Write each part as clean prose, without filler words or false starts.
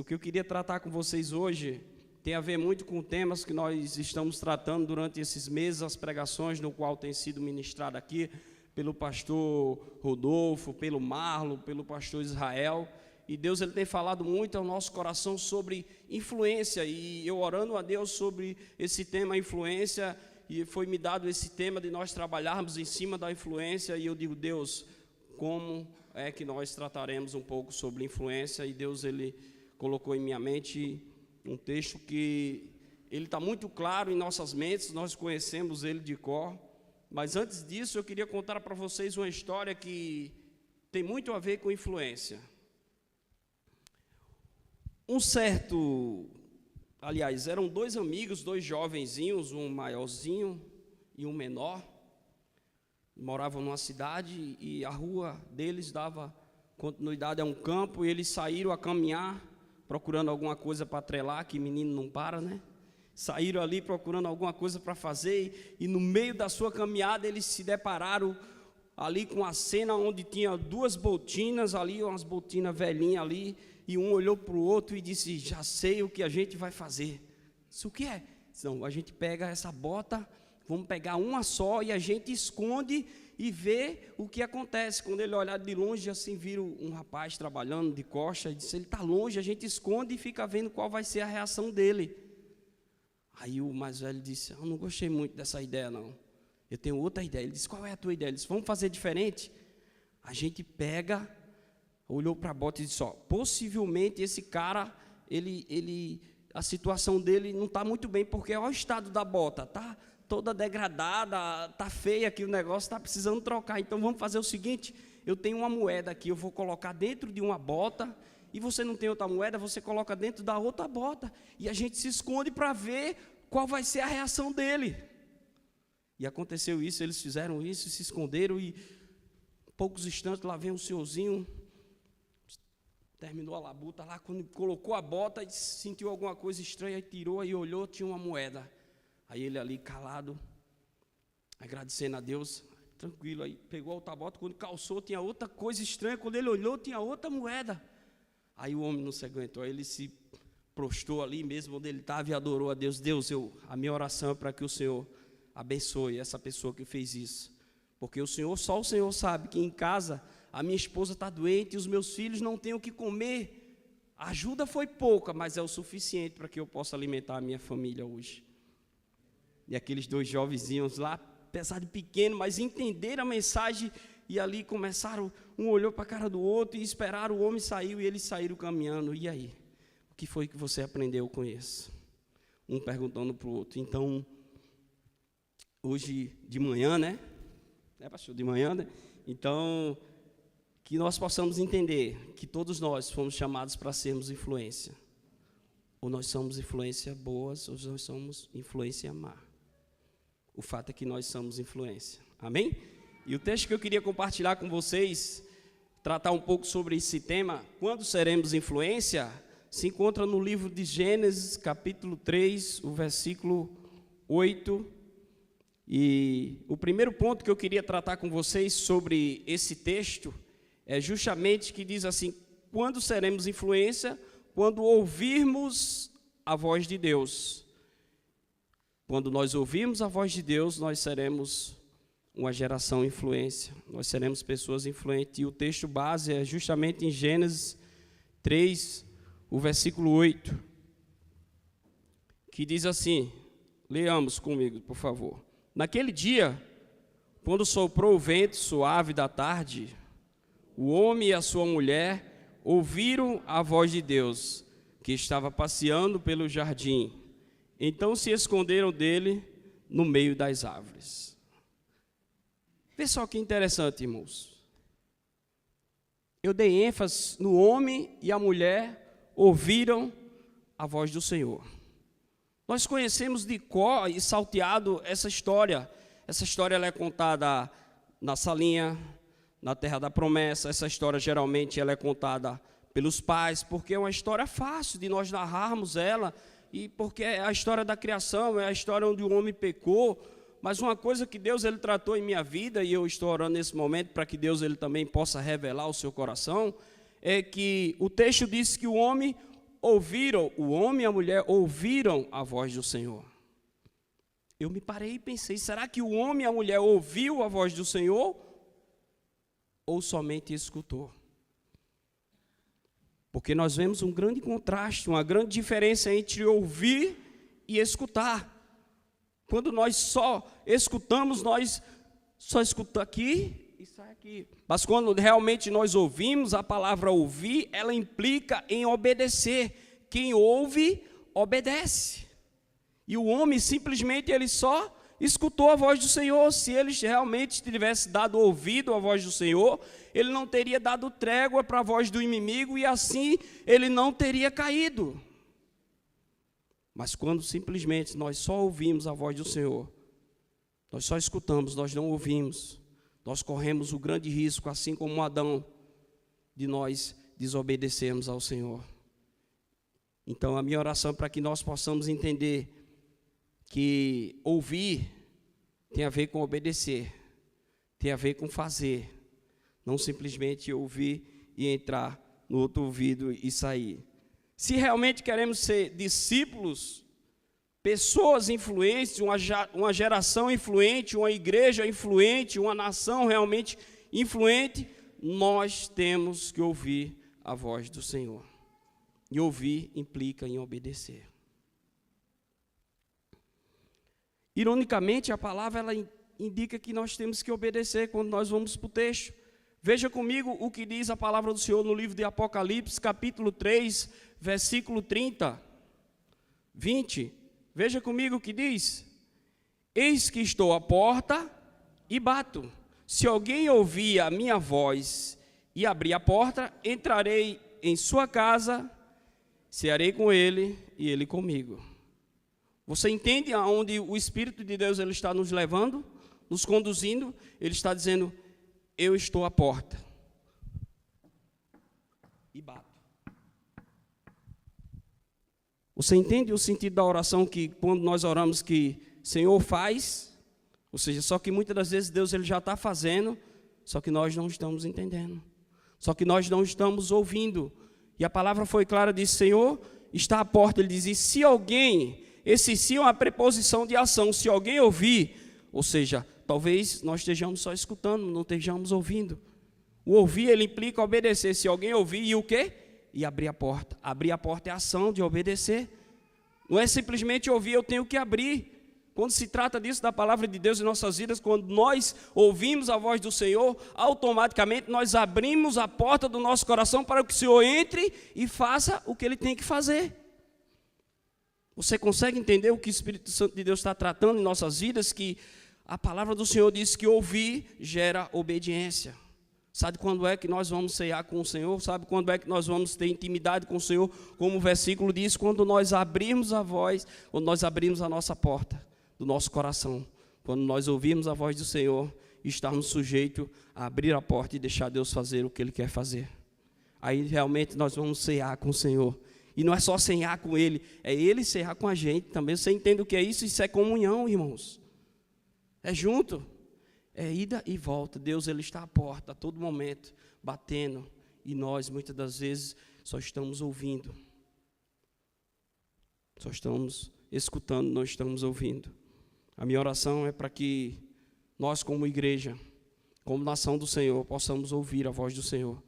o que eu queria tratar com vocês hoje tem a ver muito com temas que nós estamos tratando durante esses meses, as pregações no qual tem sido ministrado aqui pelo pastor Rodolfo, pelo Marlon, pelo pastor Israel. E Deus ele tem falado muito ao nosso coração sobre influência, e eu orando a Deus sobre esse tema influência, e foi me dado esse tema de nós trabalharmos em cima da influência, e eu digo, Deus, como é que nós trataremos um pouco sobre influência? E Deus ele colocou em minha mente um texto que ele está muito claro em nossas mentes, nós conhecemos ele de cor, mas antes disso eu queria contar para vocês uma história que tem muito a ver com influência. Eram dois amigos, dois jovenzinhos, um maiorzinho e um menor, moravam numa cidade e a rua deles dava continuidade a um campo, e eles saíram a caminhar, procurando alguma coisa para atrelar, que menino não para, né? Saíram ali procurando alguma coisa para fazer, e no meio da sua caminhada eles se depararam ali com a cena onde tinha duas botinas ali, umas botinas velhinhas ali, e um olhou para o outro e disse, já sei o que a gente vai fazer. Isso o que é? Não, a gente pega essa bota, vamos pegar uma só e a gente esconde e vê o que acontece. Quando ele olhar de longe, assim, vira um rapaz trabalhando de costa, e disse, ele está longe, a gente esconde e fica vendo qual vai ser a reação dele. Aí o mais velho disse, eu não gostei muito dessa ideia não, eu tenho outra ideia. Ele disse, qual é a tua ideia? Ele disse, vamos fazer diferente? A gente pega, olhou para a bota e disse, possivelmente esse cara, a situação dele não está muito bem, porque olha o estado da bota, está toda degradada, está feia aqui o negócio, está precisando trocar. Então vamos fazer o seguinte, eu tenho uma moeda aqui, eu vou colocar dentro de uma bota, e você não tem outra moeda, você coloca dentro da outra bota, e a gente se esconde para ver qual vai ser a reação dele. E aconteceu isso, eles fizeram isso, se esconderam, e poucos instantes lá vem um senhorzinho, terminou a labuta lá, quando colocou a bota, sentiu alguma coisa estranha, e tirou, e olhou, tinha uma moeda. Aí ele ali calado, agradecendo a Deus, tranquilo, aí pegou a outra bota, quando calçou tinha outra coisa estranha, quando ele olhou tinha outra moeda. Aí o homem não se aguentou, aí ele se prostrou ali mesmo onde ele estava e adorou a Deus. Deus, a minha oração é para que o Senhor abençoe essa pessoa que fez isso, porque só o Senhor sabe que em casa a minha esposa está doente e os meus filhos não têm o que comer. A ajuda foi pouca, mas é o suficiente para que eu possa alimentar a minha família hoje. E aqueles dois jovenzinhos lá, apesar de pequeno, mas entenderam a mensagem, e ali começaram, um olhou para a cara do outro e esperaram, o homem saiu e eles saíram caminhando. E aí? O que foi que você aprendeu com isso? Um perguntando para o outro. Então, hoje de manhã, né? É, pastor, de manhã, né? Então, que nós possamos entender que todos nós fomos chamados para sermos influência. Ou nós somos influência boas, ou nós somos influência má. O fato é que nós somos influência. Amém? E o texto que eu queria compartilhar com vocês, tratar um pouco sobre esse tema, quando seremos influência, se encontra no livro de Gênesis, capítulo 3, o versículo 8. E o primeiro ponto que eu queria tratar com vocês sobre esse texto é justamente que diz assim, quando seremos influência? Quando ouvirmos a voz de Deus. Quando nós ouvirmos a voz de Deus, nós seremos uma geração influência, nós seremos pessoas influentes. E o texto base é justamente em Gênesis 3, o versículo 8, que diz assim, leamos comigo, por favor. Naquele dia, quando soprou o vento suave da tarde, o homem e a sua mulher ouviram a voz de Deus, que estava passeando pelo jardim. Então se esconderam dele no meio das árvores. Vê só que interessante, irmãos. Eu dei ênfase no homem e a mulher ouviram a voz do Senhor. Nós conhecemos de cor e salteado essa história. Essa história ela é contada na salinha, na terra da promessa. Essa história geralmente ela é contada pelos pais, porque é uma história fácil de nós narrarmos ela, e porque é a história da criação, é a história onde o homem pecou. Mas uma coisa que Deus ele tratou em minha vida, e eu estou orando nesse momento para que Deus ele também possa revelar o seu coração, é que o texto diz que o homem o homem e a mulher ouviram a voz do Senhor. Eu me parei e pensei, será que o homem e a mulher ouviu a voz do Senhor ou somente escutou? Porque nós vemos um grande contraste, uma grande diferença entre ouvir e escutar. Quando nós só escutamos, nós só escutamos aqui e sai aqui. Mas quando realmente nós ouvimos, a palavra ouvir, ela implica em obedecer. Quem ouve, obedece. E o homem simplesmente ele só escutou a voz do Senhor. Se ele realmente tivesse dado ouvido à voz do Senhor, ele não teria dado trégua para a voz do inimigo e assim ele não teria caído. Mas quando simplesmente nós só ouvimos a voz do Senhor, nós só escutamos, nós não ouvimos, nós corremos o grande risco, assim como Adão, de nós desobedecermos ao Senhor. Então a minha oração é para que nós possamos entender que ouvir tem a ver com obedecer, tem a ver com fazer, não simplesmente ouvir e entrar no outro ouvido e sair. Se realmente queremos ser discípulos, pessoas influentes, uma geração influente, uma igreja influente, uma nação realmente influente, nós temos que ouvir a voz do Senhor. E ouvir implica em obedecer. Ironicamente, a palavra ela indica que nós temos que obedecer quando nós vamos para o texto. Veja comigo o que diz a palavra do Senhor no livro de Apocalipse, capítulo 3, versículo 30, 20. Veja comigo o que diz. Eis que estou à porta e bato. Se alguém ouvir a minha voz e abrir a porta, entrarei em sua casa, cearei com ele e ele comigo. Você entende aonde o Espírito de Deus ele está nos levando, nos conduzindo? Ele está dizendo, eu estou à porta e bato. Você entende o sentido da oração que quando nós oramos que Senhor faz? Ou seja, só que muitas das vezes Deus ele já está fazendo, só que nós não estamos entendendo. Só que nós não estamos ouvindo. E a palavra foi clara, disse, Senhor, está à porta. Ele diz, e se alguém, esse sim é uma preposição de ação, se alguém ouvir, ou seja, talvez nós estejamos só escutando, não estejamos ouvindo. O ouvir, ele implica obedecer. Se alguém ouvir, e o quê? E abrir a porta. Abrir a porta é a ação de obedecer. Não é simplesmente ouvir, eu tenho que abrir. Quando se trata disso, da palavra de Deus em nossas vidas, quando nós ouvimos a voz do Senhor, automaticamente nós abrimos a porta do nosso coração para que o Senhor entre e faça o que Ele tem que fazer. Você consegue entender o que o Espírito Santo de Deus está tratando em nossas vidas? Que a palavra do Senhor diz que ouvir gera obediência. Sabe quando é que nós vamos cear com o Senhor? Sabe quando é que nós vamos ter intimidade com o Senhor? Como o versículo diz, quando nós abrirmos a voz, quando nós abrirmos a nossa porta do nosso coração, quando nós ouvirmos a voz do Senhor, estarmos sujeitos a abrir a porta e deixar Deus fazer o que Ele quer fazer. Aí realmente nós vamos cear com o Senhor. E não é só cear com Ele, é Ele cear com a gente também. Você entende o que é isso? Isso é comunhão, irmãos. É junto. É ida e volta. Deus ele está à porta a todo momento, batendo. E nós, muitas das vezes, só estamos ouvindo. Só estamos escutando, não estamos ouvindo. A minha oração é para que nós, como igreja, como nação do Senhor, possamos ouvir a voz do Senhor.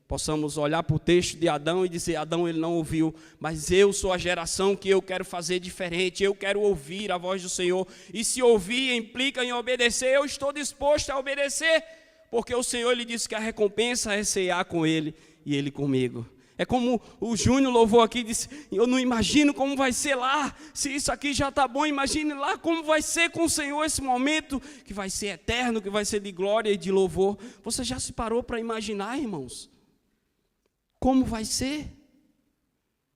Possamos olhar para o texto de Adão e dizer, Adão ele não ouviu, mas eu sou a geração que eu quero fazer diferente, eu quero ouvir a voz do Senhor. E se ouvir implica em obedecer, eu estou disposto a obedecer, porque o Senhor ele disse que a recompensa é cear com Ele e Ele comigo. É como o Júnior louvou aqui, disse, eu não imagino como vai ser lá, se isso aqui já está bom, imagine lá como vai ser com o Senhor esse momento, que vai ser eterno, que vai ser de glória e de louvor. Você já se parou para imaginar, irmãos? Como vai ser?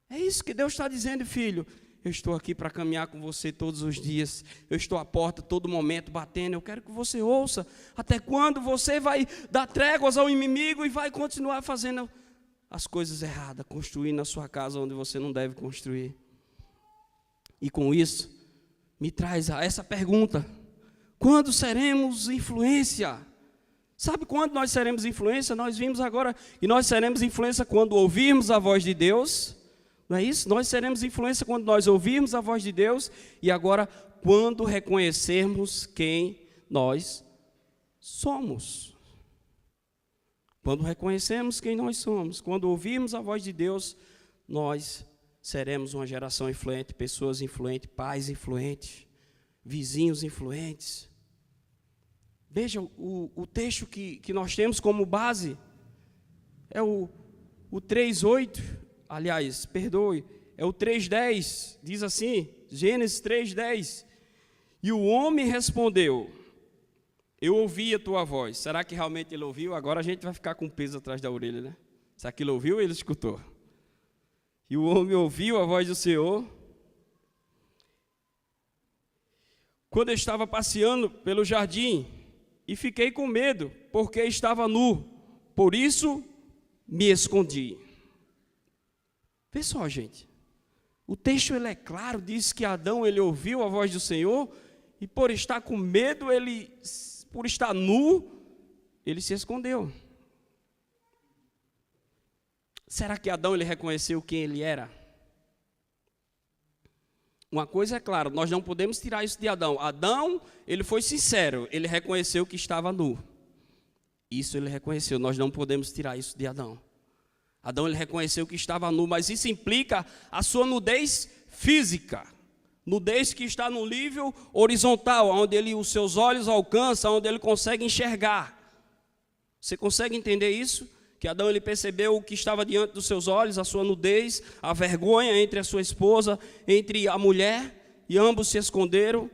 É isso que Deus está dizendo, filho. Eu estou aqui para caminhar com você todos os dias. Eu estou à porta todo momento batendo. Eu quero que você ouça. Até quando você vai dar tréguas ao inimigo e vai continuar fazendo as coisas erradas, construindo a sua casa onde você não deve construir. E com isso, me traz a essa pergunta. Quando seremos influência? Sabe quando nós seremos influência? Nós vimos agora que nós seremos influência quando ouvirmos a voz de Deus, Não é isso? Nós seremos influência quando nós ouvirmos a voz de Deus e agora quando reconhecermos quem nós somos. Quando reconhecemos quem nós somos, quando ouvirmos a voz de Deus, nós seremos uma geração influente, pessoas influentes, pais influentes, vizinhos influentes. Veja, o texto que nós temos como base é o 3:8, aliás, perdoe, é o 3:10, diz assim, Gênesis 3:10. E o homem respondeu: eu ouvi a tua voz. Será que realmente ele ouviu? Agora a gente vai ficar com peso atrás da orelha, né? Será que ele ouviu ou ele escutou? E o homem ouviu a voz do Senhor quando eu estava passeando pelo jardim, e fiquei com medo, porque estava nu, por isso me escondi. Vê só, gente, o texto ele é claro, diz que Adão ele ouviu a voz do Senhor, e por estar com medo, por estar nu, ele se escondeu. Será que Adão ele reconheceu quem ele era? Uma coisa é clara, nós não podemos tirar isso de Adão. Adão, ele foi sincero, ele reconheceu que estava nu. Isso ele reconheceu, nós não podemos tirar isso de Adão. Adão, ele reconheceu que estava nu, mas isso implica a sua nudez física. Nudez que está no nível horizontal, onde os seus olhos alcançam, onde ele consegue enxergar. Você consegue entender isso? Que Adão ele percebeu o que estava diante dos seus olhos, a sua nudez, a vergonha entre a sua esposa, entre a mulher, e ambos se esconderam.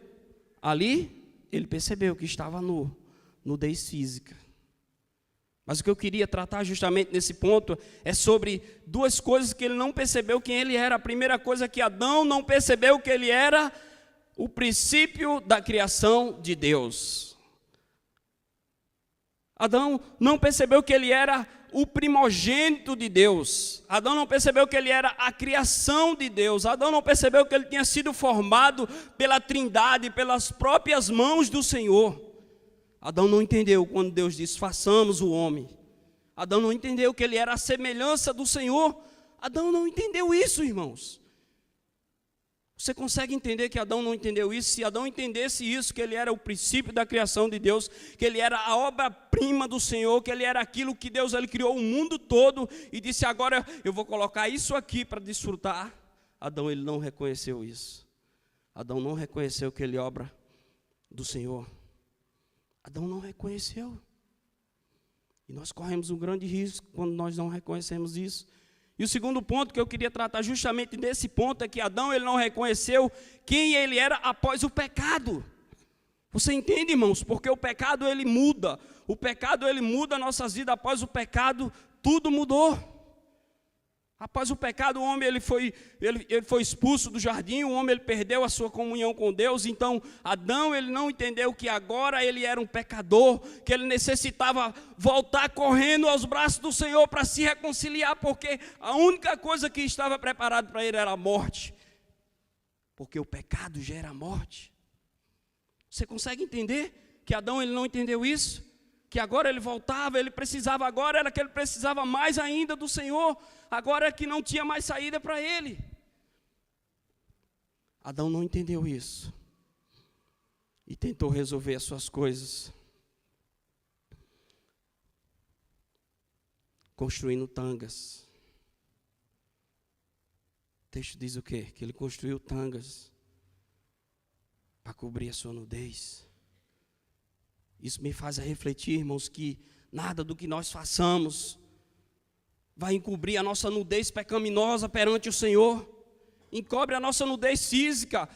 Ali, ele percebeu que estava nu, nudez física. Mas o que eu queria tratar justamente nesse ponto é sobre duas coisas que ele não percebeu quem ele era. A primeira coisa é que Adão não percebeu que ele era o princípio da criação de Deus. Adão não percebeu que ele era o primogênito de Deus. Adão não percebeu que ele era a criação de Deus. Adão não percebeu que ele tinha sido formado pela Trindade, pelas próprias mãos do Senhor. Adão não entendeu quando Deus disse, façamos o homem. Adão não entendeu que ele era a semelhança do Senhor. Adão não entendeu isso, irmãos. Você consegue entender que Adão não entendeu isso? Se Adão entendesse isso, que ele era o princípio da criação de Deus, que ele era a obra-prima do Senhor, que ele era aquilo que Deus ele criou o mundo todo e disse, agora eu vou colocar isso aqui para desfrutar. Adão ele não reconheceu isso. Adão não reconheceu que ele é obra do Senhor. Adão não reconheceu. E nós corremos um grande risco quando nós não reconhecemos isso. E o segundo ponto que eu queria tratar justamente nesse ponto é que Adão ele não reconheceu quem ele era após o pecado. Você entende, irmãos? Porque o pecado ele muda. O pecado ele muda nossas vidas. Após o pecado, tudo mudou. Após o pecado, o homem ele foi expulso do jardim, o homem ele perdeu a sua comunhão com Deus. Então, Adão ele não entendeu que agora ele era um pecador, que ele necessitava voltar correndo aos braços do Senhor para se reconciliar, porque a única coisa que estava preparada para ele era a morte. Porque o pecado gera a morte. Você consegue entender que Adão ele não entendeu isso? Que agora ele voltava, ele precisava, agora era que ele precisava mais ainda do Senhor, agora é que não tinha mais saída para ele. Adão não entendeu isso e tentou resolver as suas coisas construindo tangas. O texto diz o quê? Que ele construiu tangas para cobrir a sua nudez. Isso me faz refletir, irmãos, que nada do que nós façamos vai encobrir a nossa nudez pecaminosa perante o Senhor. Encobre a nossa nudez física,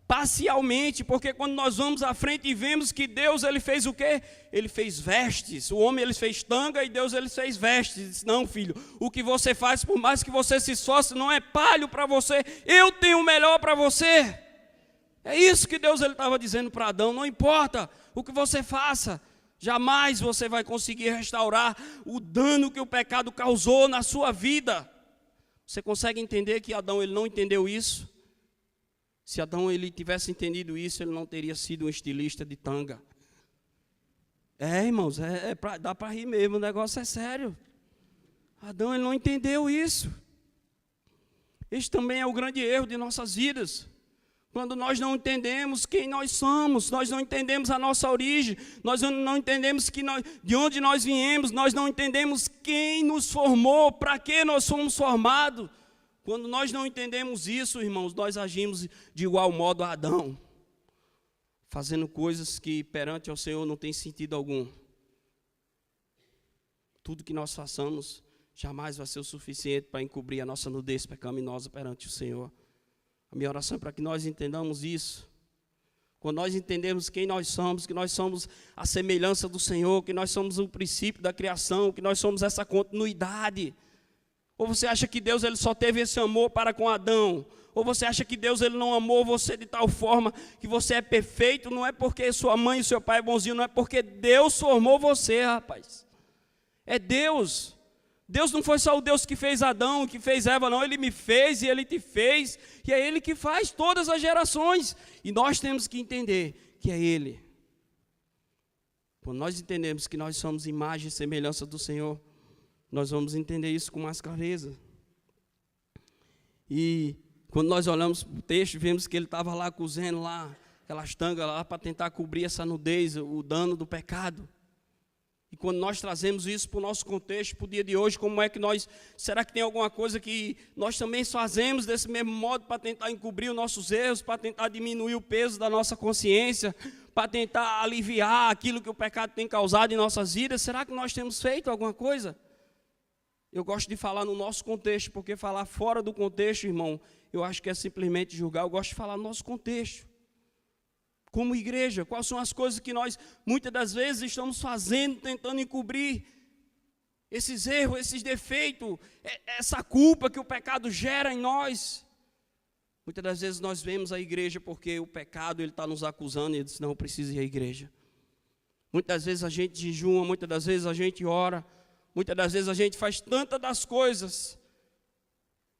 parcialmente, porque quando nós vamos à frente e vemos que Deus ele fez o quê? Ele fez vestes. O homem ele fez tanga e Deus ele fez vestes. Ele disse, não, filho, o que você faz, por mais que você se esforce, não é palho para você. Eu tenho o melhor para você. É isso que Deus ele estava dizendo para Adão. Não importa o que você faça, jamais você vai conseguir restaurar o dano que o pecado causou na sua vida. Você consegue entender que Adão ele não entendeu isso? Se Adão ele tivesse entendido isso, ele não teria sido um estilista de tanga. Irmãos, dá para rir mesmo, o negócio é sério. Adão ele não entendeu isso. Este também é o grande erro de nossas vidas. Quando nós não entendemos quem nós somos, nós não entendemos a nossa origem, nós não entendemos de onde nós viemos, nós não entendemos quem nos formou, para que nós somos formados. Quando nós não entendemos isso, irmãos, nós agimos de igual modo a Adão, fazendo coisas que perante ao Senhor não tem sentido algum. Tudo que nós façamos jamais vai ser o suficiente para encobrir a nossa nudez pecaminosa perante o Senhor. A minha oração é para que nós entendamos isso. Quando nós entendemos quem nós somos, que nós somos a semelhança do Senhor, que nós somos o princípio da criação, que nós somos essa continuidade. Ou você acha que Deus ele só teve esse amor para com Adão? Ou você acha que Deus ele não amou você de tal forma que você é perfeito? Não é porque sua mãe e seu pai é bonzinho, não é porque Deus formou você, rapaz. É Deus. Deus não foi só o Deus que fez Adão, que fez Eva, não. Ele me fez e Ele te fez. E é Ele que faz todas as gerações. E nós temos que entender que é Ele. Quando nós entendemos que nós somos imagem e semelhança do Senhor, nós vamos entender isso com mais clareza. E quando nós olhamos para o texto, vemos que ele estava lá cozendo lá, aquelas tangas lá para tentar cobrir essa nudez, o dano do pecado. E quando nós trazemos isso para o nosso contexto, para o dia de hoje, como é que será que tem alguma coisa que nós também fazemos desse mesmo modo para tentar encobrir os nossos erros, para tentar diminuir o peso da nossa consciência, para tentar aliviar aquilo que o pecado tem causado em nossas vidas? Será que nós temos feito alguma coisa? Eu gosto de falar no nosso contexto, porque falar fora do contexto, irmão, eu acho que é simplesmente julgar. Eu gosto de falar no nosso contexto. Como igreja, quais são as coisas que nós, muitas das vezes, estamos fazendo, tentando encobrir esses erros, esses defeitos, essa culpa que o pecado gera em nós. Muitas das vezes nós vemos a igreja porque o pecado ele está nos acusando e ele diz, não, eu preciso ir à igreja. Muitas das vezes a gente jejuma, muitas das vezes a gente ora, muitas das vezes a gente faz tantas das coisas.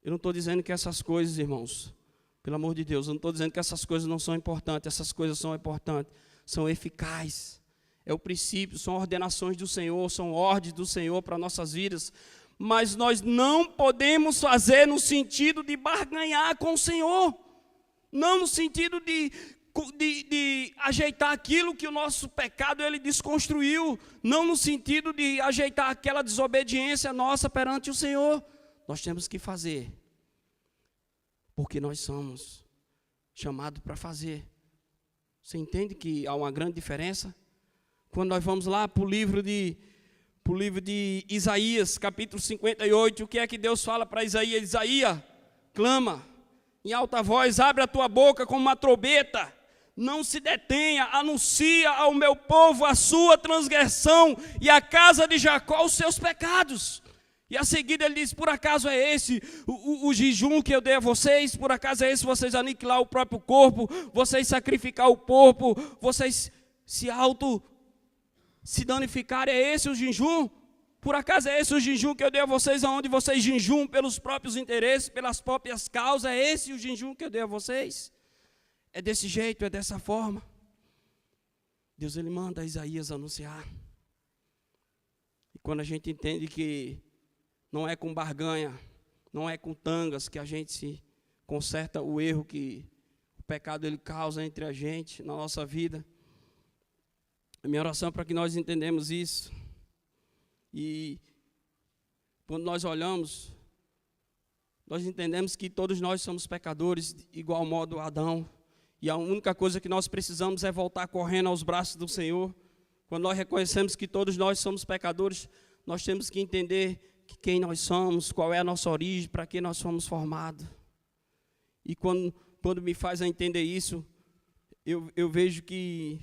Eu não estou dizendo que essas coisas, irmãos, pelo amor de Deus, eu não estou dizendo que essas coisas não são importantes, essas coisas são importantes, são eficazes. É o princípio, são ordenações do Senhor, são ordens do Senhor para nossas vidas. Mas nós não podemos fazer no sentido de barganhar com o Senhor. Não no sentido de ajeitar aquilo que o nosso pecado ele desconstruiu. Não no sentido de ajeitar aquela desobediência nossa perante o Senhor. Nós temos que fazer porque nós somos chamados para fazer. Você entende que há uma grande diferença? Quando nós vamos lá para o livro de Isaías, capítulo 58, o que é que Deus fala para Isaías? Isaías, clama em alta voz, abre a tua boca como uma trombeta, não se detenha, anuncia ao meu povo a sua transgressão e à casa de Jacó os seus pecados. E a seguir ele diz, por acaso é esse o jejum que eu dei a vocês? Por acaso é esse vocês aniquilar o próprio corpo, vocês sacrificar o corpo, vocês se danificarem? É esse o jejum? Por acaso é esse o jejum que eu dei a vocês, onde vocês jejum pelos próprios interesses, pelas próprias causas? É esse o jejum que eu dei a vocês? É desse jeito, é dessa forma? Deus ele manda Isaías anunciar. E quando a gente entende que não é com barganha, não é com tangas que a gente se conserta o erro que o pecado ele causa entre a gente, na nossa vida. A minha oração é para que nós entendamos isso. E quando nós olhamos, nós entendemos que todos nós somos pecadores, de igual modo Adão. E a única coisa que nós precisamos é voltar correndo aos braços do Senhor. Quando nós reconhecemos que todos nós somos pecadores, nós temos que entender quem nós somos, qual é a nossa origem, para que nós fomos formados. E quando me faz a entender isso, eu vejo que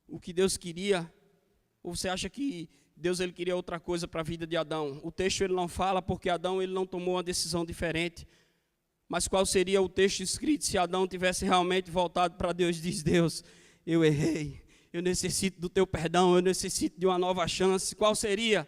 o que Deus queria, ou você acha que Deus ele queria outra coisa para a vida de Adão? O texto ele não fala porque Adão ele não tomou uma decisão diferente. Mas qual seria o texto escrito se Adão tivesse realmente voltado para Deus e diz, Deus, eu errei, eu necessito do teu perdão, eu necessito de uma nova chance? Qual seria?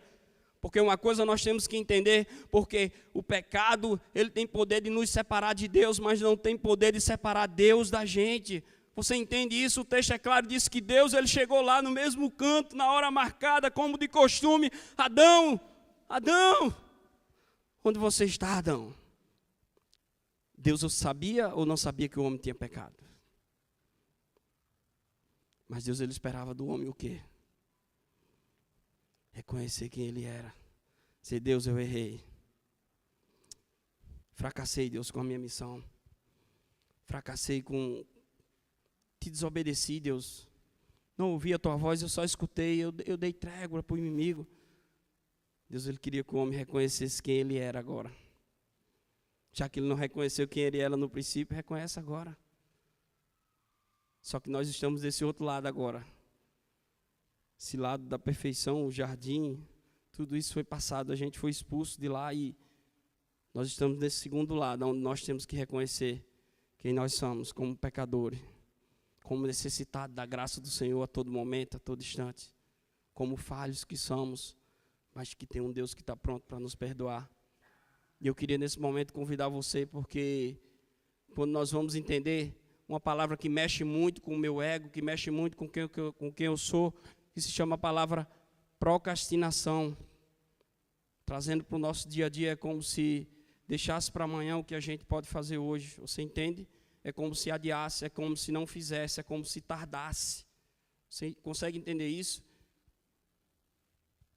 Porque uma coisa nós temos que entender, porque o pecado, ele tem poder de nos separar de Deus, mas não tem poder de separar Deus da gente. Você entende isso? O texto é claro, diz que Deus ele chegou lá no mesmo canto, na hora marcada, como de costume. Adão, Adão, onde você está, Adão? Deus sabia ou não sabia que o homem tinha pecado? Mas Deus, ele esperava do homem o quê? Reconhecer quem ele era. Dizer, Deus, eu errei. Fracassei, Deus, com a minha missão. Fracassei com... Te desobedeci, Deus. Não ouvi a tua voz, eu só escutei. Eu dei trégua para o inimigo. Deus, ele queria que o homem reconhecesse quem ele era agora. Já que ele não reconheceu quem ele era no princípio, reconhece agora. Só que nós estamos desse outro lado agora. Esse lado da perfeição, o jardim, tudo isso foi passado. A gente foi expulso de lá e nós estamos nesse segundo lado, onde nós temos que reconhecer quem nós somos como pecadores, como necessitados da graça do Senhor a todo momento, a todo instante, como falhos que somos, mas que tem um Deus que está pronto para nos perdoar. E eu queria nesse momento convidar você, porque quando nós vamos entender uma palavra que mexe muito com o meu ego, que mexe muito com quem eu sou, que se chama a palavra procrastinação. Trazendo para o nosso dia a dia, é como se deixasse para amanhã o que a gente pode fazer hoje. Você entende? É como se adiasse, é como se não fizesse, é como se tardasse. Você consegue entender isso?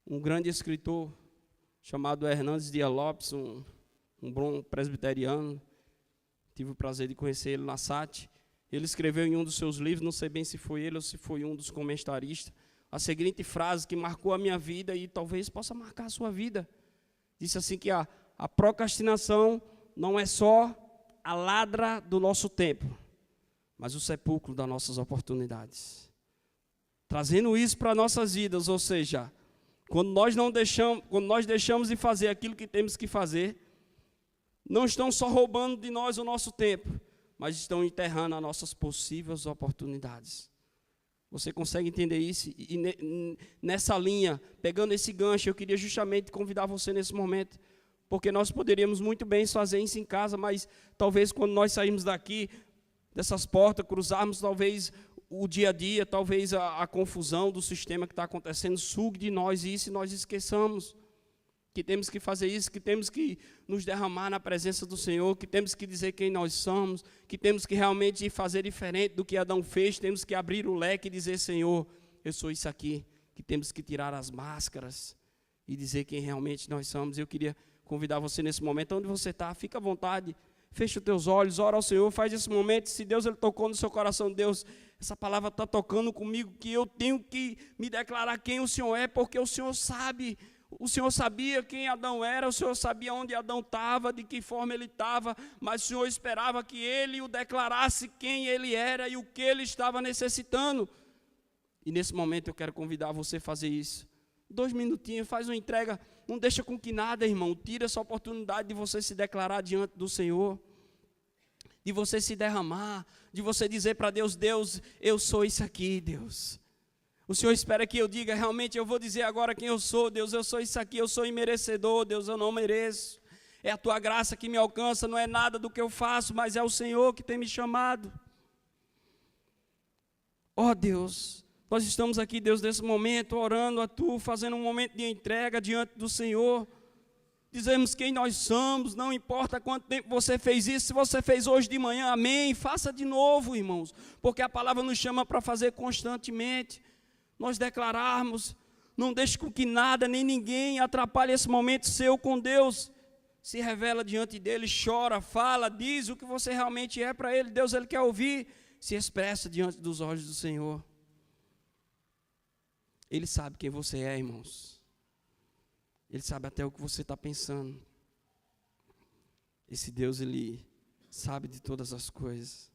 Um grande escritor chamado Hernandes Dias Lopes, um bom presbiteriano, tive o prazer de conhecer ele na SAT. Ele escreveu em um dos seus livros, não sei bem se foi ele ou se foi um dos comentaristas, a seguinte frase que marcou a minha vida e talvez possa marcar a sua vida. Disse assim que a procrastinação não é só a ladra do nosso tempo, mas o sepulcro das nossas oportunidades. Trazendo isso para nossas vidas, ou seja, quando nós deixamos de fazer aquilo que temos que fazer, não estão só roubando de nós o nosso tempo, mas estão enterrando as nossas possíveis oportunidades. Você consegue entender isso? E nessa linha, pegando esse gancho, eu queria justamente convidar você nesse momento, porque nós poderíamos muito bem fazer isso em casa, mas talvez quando nós sairmos daqui, dessas portas, cruzarmos talvez o dia a dia, talvez a confusão do sistema que está acontecendo, sugue de nós isso e nós esqueçamos que temos que fazer isso, que temos que nos derramar na presença do Senhor, que temos que dizer quem nós somos, que temos que realmente fazer diferente do que Adão fez, temos que abrir o leque e dizer, Senhor, eu sou isso aqui, que temos que tirar as máscaras e dizer quem realmente nós somos. Eu queria convidar você nesse momento, onde você está, fica à vontade, fecha os teus olhos, ora ao Senhor, faz esse momento, se Deus ele tocou no seu coração, Deus, essa palavra está tocando comigo, que eu tenho que me declarar quem o Senhor é, porque o Senhor sabe. O Senhor sabia quem Adão era, o Senhor sabia onde Adão estava, de que forma ele estava, mas o Senhor esperava que ele o declarasse quem ele era e o que ele estava necessitando. E nesse momento eu quero convidar você a fazer isso. 2 minutinhos, faz uma entrega, não deixa com que nada, irmão, tira essa oportunidade de você se declarar diante do Senhor, de você se derramar, de você dizer para Deus, Deus, eu sou isso aqui, Deus. O Senhor espera que eu diga, realmente eu vou dizer agora quem eu sou, Deus, eu sou isso aqui, eu sou imerecedor, Deus, eu não mereço. É a tua graça que me alcança, não é nada do que eu faço, mas é o Senhor que tem me chamado. Ó Deus, nós estamos aqui, Deus, nesse momento, orando a Tu, fazendo um momento de entrega diante do Senhor. Dizemos quem nós somos, não importa quanto tempo você fez isso, se você fez hoje de manhã, amém, faça de novo, irmãos, porque a palavra nos chama para fazer constantemente. Nós declararmos, não deixe com que nada, nem ninguém atrapalhe esse momento seu com Deus. Se revela diante dEle, chora, fala, diz o que você realmente é para Ele. Deus, Ele quer ouvir, se expressa diante dos olhos do Senhor. Ele sabe quem você é, irmãos. Ele sabe até o que você está pensando. Esse Deus, Ele sabe de todas as coisas.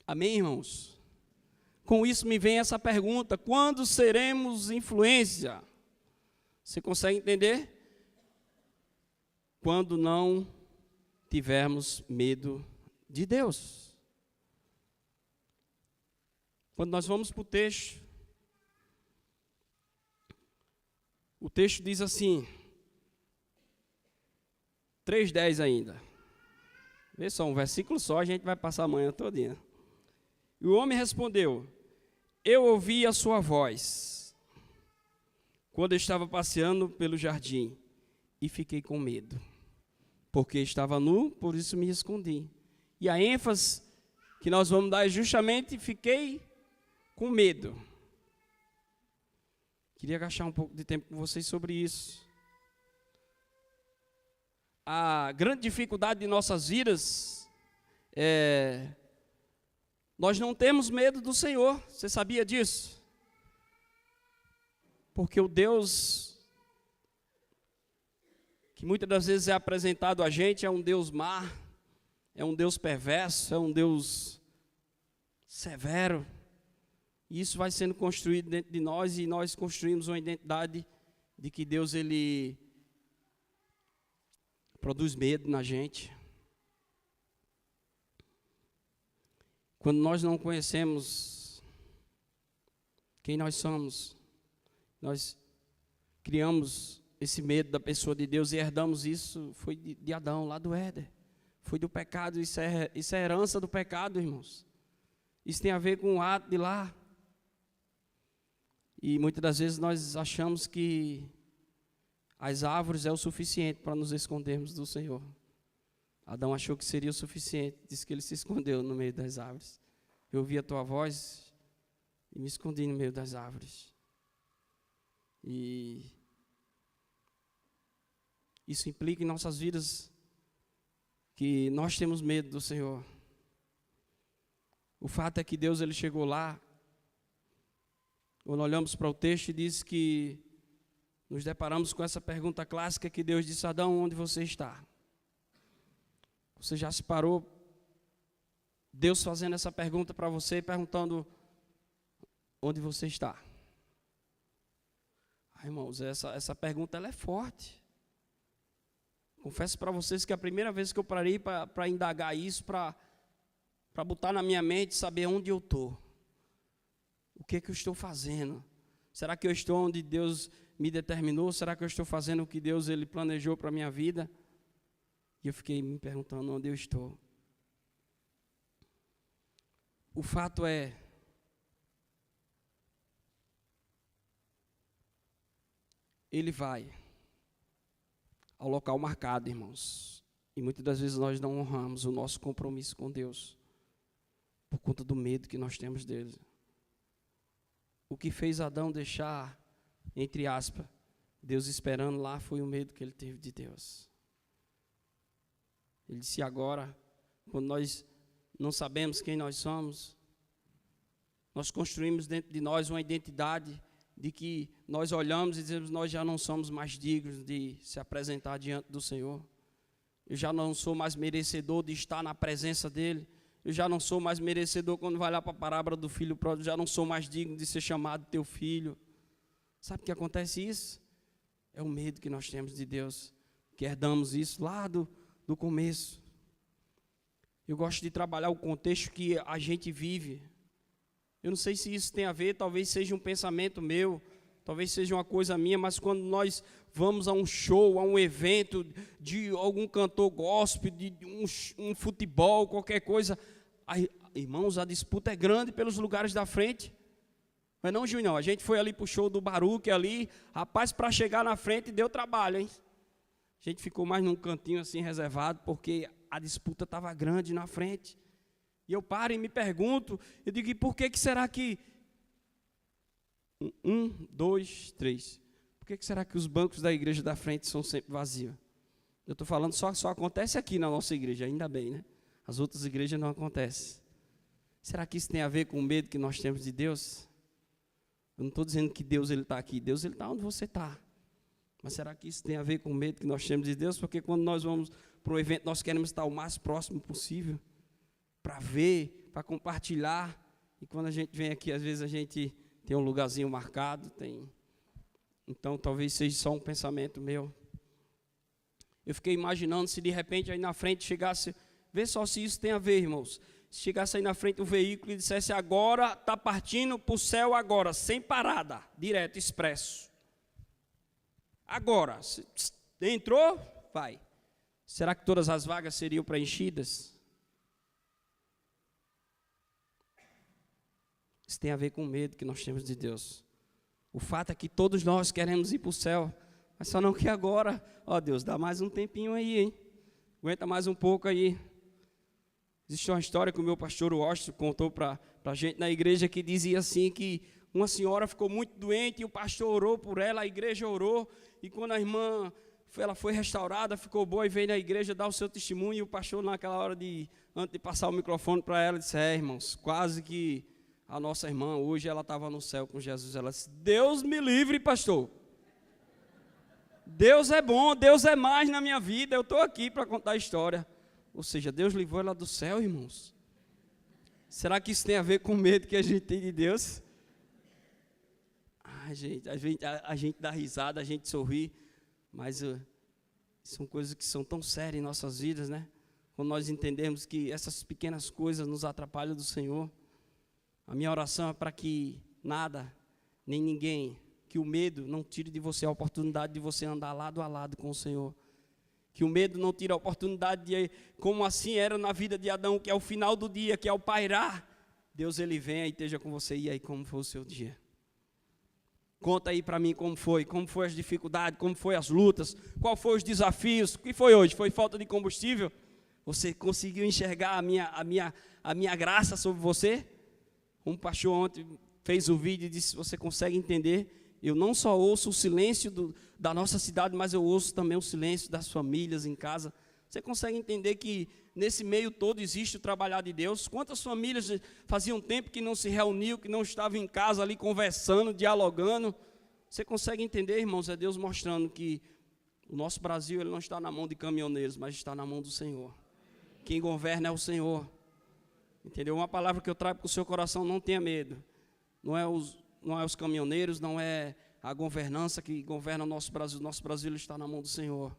Amém, irmãos? Com isso me vem essa pergunta, quando seremos influência? Você consegue entender? Quando não tivermos medo de Deus. Quando nós vamos para o texto diz assim, 3:10 ainda. Vê só, um versículo só, a gente vai passar a manhã todinha. E o homem respondeu, eu ouvi a sua voz quando eu estava passeando pelo jardim e fiquei com medo, porque estava nu, por isso me escondi. E a ênfase que nós vamos dar é justamente fiquei com medo. Queria gastar um pouco de tempo com vocês sobre isso. A grande dificuldade de nossas vidas é nós não temos medo do Senhor. Você sabia disso? Porque o Deus que muitas das vezes é apresentado a gente é um Deus má, é um Deus perverso, é um Deus severo. E isso vai sendo construído dentro de nós e nós construímos uma identidade de que Deus, Ele produz medo na gente. Quando nós não conhecemos quem nós somos, nós criamos esse medo da pessoa de Deus e herdamos isso, foi de Adão, lá do Éden. Foi do pecado, isso é herança do pecado, irmãos. Isso tem a ver com o ato de lá. E muitas das vezes nós achamos que as árvores é o suficiente para nos escondermos do Senhor. Adão achou que seria o suficiente, disse que ele se escondeu no meio das árvores. Eu ouvi a tua voz e me escondi no meio das árvores. E isso implica em nossas vidas que nós temos medo do Senhor. O fato é que Deus, Ele chegou lá, quando olhamos para o texto e diz que nos deparamos com essa pergunta clássica que Deus disse: Adão, onde você está? Você já se parou, Deus fazendo essa pergunta para você, perguntando onde você está? Irmãos, essa pergunta ela é forte. Confesso para vocês que a primeira vez que eu parei para indagar isso, para botar na minha mente, saber onde eu estou. O que é que eu estou fazendo? Será que eu estou onde Deus me determinou? Será que eu estou fazendo o que Deus Ele planejou para a minha vida? E eu fiquei me perguntando onde eu estou. O fato é, Ele vai ao local marcado, irmãos. E muitas das vezes nós não honramos o nosso compromisso com Deus por conta do medo que nós temos dele. O que fez Adão deixar, entre aspas, Deus esperando lá, foi o medo que ele teve de Deus. Ele disse: agora, quando nós não sabemos quem nós somos, nós construímos dentro de nós uma identidade de que nós olhamos e dizemos: nós já não somos mais dignos de se apresentar diante do Senhor. Eu já não sou mais merecedor de estar na presença dEle. Eu já não sou mais merecedor, quando vai lá para a parábola do filho pródigo, já não sou mais digno de ser chamado teu filho. Sabe o que acontece isso? É o medo que nós temos de Deus, que herdamos isso lá do começo. Eu gosto de trabalhar o contexto que a gente vive. Eu não sei se isso tem a ver, talvez seja um pensamento meu, talvez seja uma coisa minha, mas quando nós vamos a um show, a um evento de algum cantor gospel, de um futebol, qualquer coisa, irmãos, a disputa é grande pelos lugares da frente. Mas não, Júnior, a gente foi ali para o show do Baruque ali, rapaz, para chegar na frente deu trabalho, hein? A gente ficou mais num cantinho assim reservado, porque a disputa estava grande na frente. E eu paro e me pergunto, eu digo: e por que será que... 1, 2, 3. Por que será que os bancos da igreja da frente são sempre vazios? Eu estou falando, só acontece aqui na nossa igreja, ainda bem, né? As outras igrejas não acontece. Será que isso tem a ver com o medo que nós temos de Deus? Eu não estou dizendo que Deus está aqui. Deus está onde você está. Mas será que isso tem a ver com o medo que nós temos de Deus? Porque quando nós vamos para um evento, nós queremos estar o mais próximo possível, para ver, para compartilhar. E quando a gente vem aqui, às vezes a gente tem um lugarzinho marcado. Então, talvez seja só um pensamento meu. Eu fiquei imaginando se de repente aí na frente chegasse... Vê só se isso tem a ver, irmãos. Se chegasse aí na frente um veículo e dissesse: agora está partindo para o céu agora, sem parada, direto, expresso. Agora, entrou, vai. Será que todas as vagas seriam preenchidas? Isso tem a ver com o medo que nós temos de Deus. O fato é que todos nós queremos ir para o céu, mas só não que agora. Ó Deus, dá mais um tempinho aí, hein? Aguenta mais um pouco aí. Existe uma história que o meu pastor Washington contou para a gente na igreja, que dizia assim, que uma senhora ficou muito doente e o pastor orou por ela, a igreja orou, e quando a irmã ela foi restaurada, ficou boa e veio na igreja dar o seu testemunho, e o pastor naquela hora, antes de passar o microfone para ela, disse: irmãos, quase que a nossa irmã hoje ela estava no céu com Jesus. Ela disse: Deus me livre, pastor. Deus é bom, Deus é mais na minha vida, eu estou aqui para contar a história. Ou seja, Deus livrou ela do céu, irmãos. Será que isso tem a ver com o medo que a gente tem de Deus? A gente dá risada, a gente sorri, mas são coisas que são tão sérias em nossas vidas, né? Quando nós entendemos que essas pequenas coisas nos atrapalham do Senhor. A minha oração é para que nada, nem ninguém, que o medo não tire de você a oportunidade de você andar lado a lado com o Senhor. Que o medo não tire a oportunidade de, como assim era na vida de Adão, que é o final do dia, que é o pairar, Deus ele venha e esteja com você. E aí, como foi o seu dia? Conta aí para mim como foi as dificuldades, como foi as lutas, qual foi os desafios, o que foi hoje? Foi falta de combustível? Você conseguiu enxergar a minha graça sobre você? Um pastor ontem fez um vídeo e disse: você consegue entender? Eu não só ouço o silêncio da nossa cidade, mas eu ouço também o silêncio das famílias em casa. Você consegue entender que nesse meio todo existe o trabalhar de Deus? Quantas famílias faziam tempo que não se reuniam, que não estavam em casa ali conversando, dialogando? Você consegue entender, irmãos? É Deus mostrando que o nosso Brasil ele não está na mão de caminhoneiros, mas está na mão do Senhor. Quem governa é o Senhor. Entendeu? Uma palavra que eu trago para o seu coração: não tenha medo. Não é os caminhoneiros, não é a governança que governa o nosso Brasil está na mão do Senhor.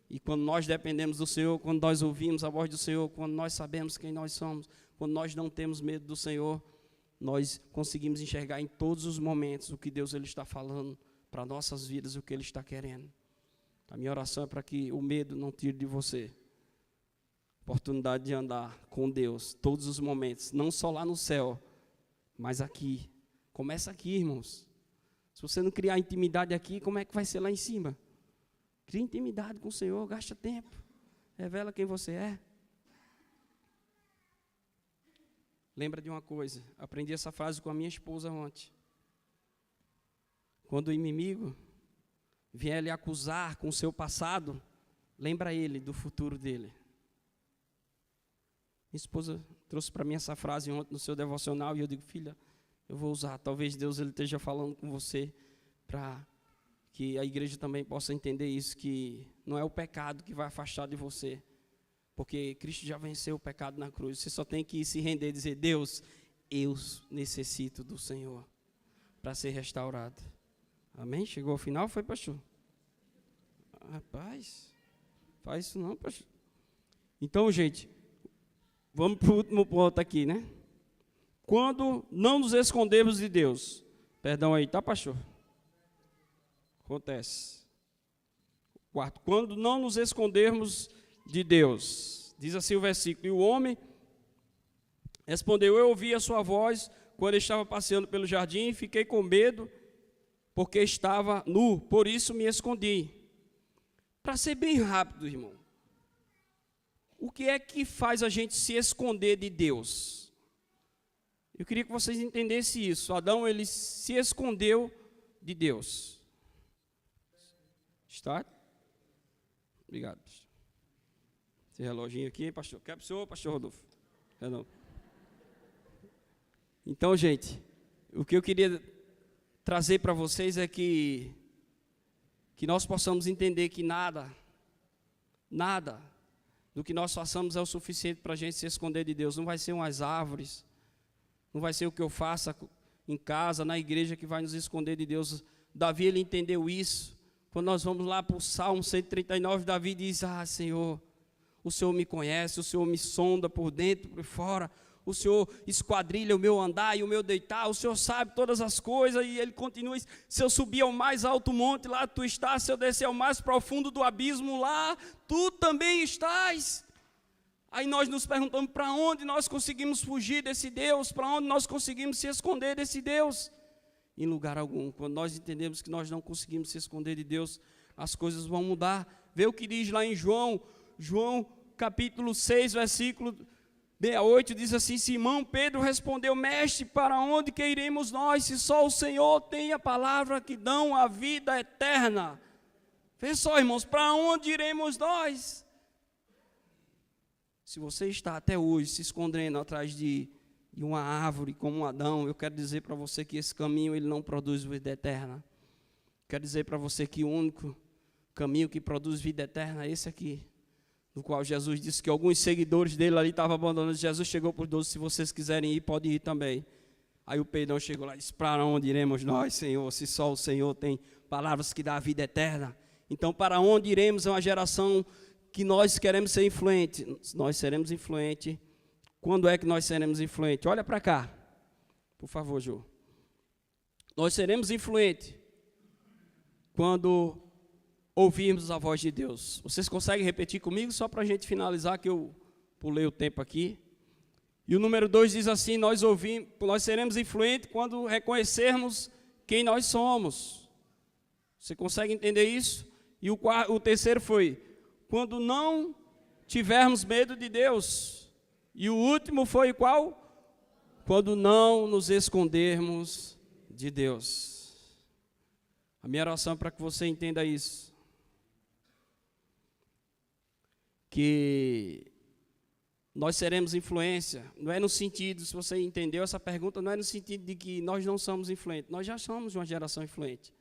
E quando nós dependemos do Senhor, quando nós ouvimos a voz do Senhor, quando nós sabemos quem nós somos, quando nós não temos medo do Senhor, nós conseguimos enxergar em todos os momentos o que Deus ele está falando para nossas vidas, o que Ele está querendo. A minha oração é para que o medo não tire de você oportunidade de andar com Deus todos os momentos, não só lá no céu, mas aqui. Começa aqui, irmãos. Se você não criar intimidade aqui, como é que vai ser lá em cima? Cria intimidade com o Senhor, gasta tempo, revela quem você é. Lembra de uma coisa, aprendi essa frase com a minha esposa ontem. Quando o inimigo vier lhe acusar com o seu passado, lembra ele do futuro dele. Minha esposa trouxe para mim essa frase ontem no seu devocional, e eu digo: filha, eu vou usar. Talvez Deus ele esteja falando com você para que a igreja também possa entender isso, que não é o pecado que vai afastar de você, porque Cristo já venceu o pecado na cruz. Você só tem que se render e dizer: Deus, eu necessito do Senhor para ser restaurado. Amém? Chegou ao final, foi, pastor? Rapaz, faz isso não, pastor. Então, gente, vamos para o último ponto aqui, né? Quando não nos escondemos de Deus. Perdão aí, tá, pastor? Acontece. Quarto, quando não nos escondermos de Deus. Diz assim o versículo: e o homem respondeu: eu ouvi a sua voz quando estava passeando pelo jardim e fiquei com medo, porque estava nu, por isso me escondi. Para ser bem rápido, irmão, o que é que faz a gente se esconder de Deus? Eu queria que vocês entendessem isso. Adão, ele se escondeu de Deus. Está? Obrigado, pastor. Esse reloginho aqui, pastor. Quer para o senhor, pastor Rodolfo? Não. Então, gente, o que eu queria trazer para vocês é que nós possamos entender que nada do que nós façamos é o suficiente para a gente se esconder de Deus. Não vai ser umas árvores, não vai ser o que eu faça em casa, na igreja, que vai nos esconder de Deus. Davi, ele entendeu isso. Quando nós vamos lá para o Salmo 139, Davi diz: Senhor, o Senhor me conhece, o Senhor me sonda por dentro e por fora, o Senhor esquadrilha o meu andar e o meu deitar, o Senhor sabe todas as coisas. E ele continua: se eu subir ao mais alto monte, lá tu estás, se eu descer ao mais profundo do abismo, lá tu também estás. Aí nós nos perguntamos: para onde nós conseguimos fugir desse Deus? Para onde nós conseguimos se esconder desse Deus? Em lugar algum. Quando nós entendemos que nós não conseguimos se esconder de Deus, as coisas vão mudar. Vê o que diz lá em João João capítulo 6, versículo 68, diz assim: Simão Pedro respondeu: Mestre, para onde que iremos nós, se só o Senhor tem a palavra que dão a vida eterna? Vê só, irmãos, para onde iremos nós? Se você está até hoje se escondendo atrás de uma árvore como Adão, eu quero dizer para você que esse caminho ele não produz vida eterna. Quero dizer para você que o único caminho que produz vida eterna é esse aqui, no qual Jesus disse que alguns seguidores dele ali estavam abandonando. Jesus chegou para os 12: se vocês quiserem ir, pode ir também. Aí o Pedrão chegou lá e disse: para onde iremos nós, Senhor, se só o Senhor tem palavras que dá a vida eterna? Então, para onde iremos? É uma geração que nós queremos ser influente. Nós seremos influentes. Quando é que nós seremos influentes? Olha para cá, por favor, Ju. Nós seremos influentes quando ouvirmos a voz de Deus. Vocês conseguem repetir comigo, só para a gente finalizar, que eu pulei o tempo aqui. E o número 2 diz assim: nós seremos influentes quando reconhecermos quem nós somos. Você consegue entender isso? E o terceiro foi: quando não tivermos medo de Deus. E o último foi qual? Quando não nos escondermos de Deus. A minha oração é para que você entenda isso. Que nós seremos influência, não é no sentido, se você entendeu essa pergunta, não é no sentido de que nós não somos influentes, nós já somos uma geração influente.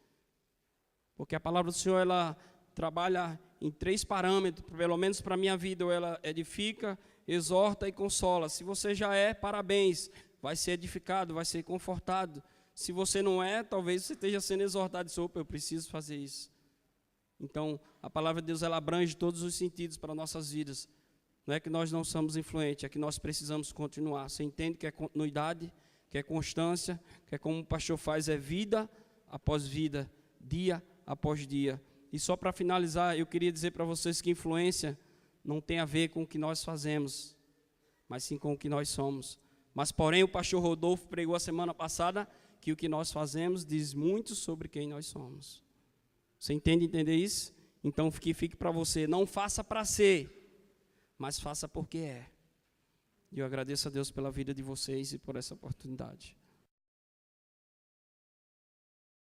Porque a palavra do Senhor, ela trabalha em 3 parâmetros, pelo menos para a minha vida, ou ela edifica, exorta e consola. Se você já é, parabéns, vai ser edificado, vai ser confortado. Se você não é, talvez você esteja sendo exortado e disse: opa, eu preciso fazer isso. Então, a palavra de Deus, ela abrange todos os sentidos para nossas vidas. Não é que nós não somos influentes, é que nós precisamos continuar. Você entende que é continuidade, que é constância, que é como o pastor faz, é vida após vida, dia após dia. E só para finalizar, eu queria dizer para vocês que influência não tem a ver com o que nós fazemos, mas sim com o que nós somos. Mas, porém, o pastor Rodolfo pregou a semana passada que o que nós fazemos diz muito sobre quem nós somos. Você entende entender isso? Então, que fique para você, não faça para ser, mas faça porque é. E eu agradeço a Deus pela vida de vocês e por essa oportunidade.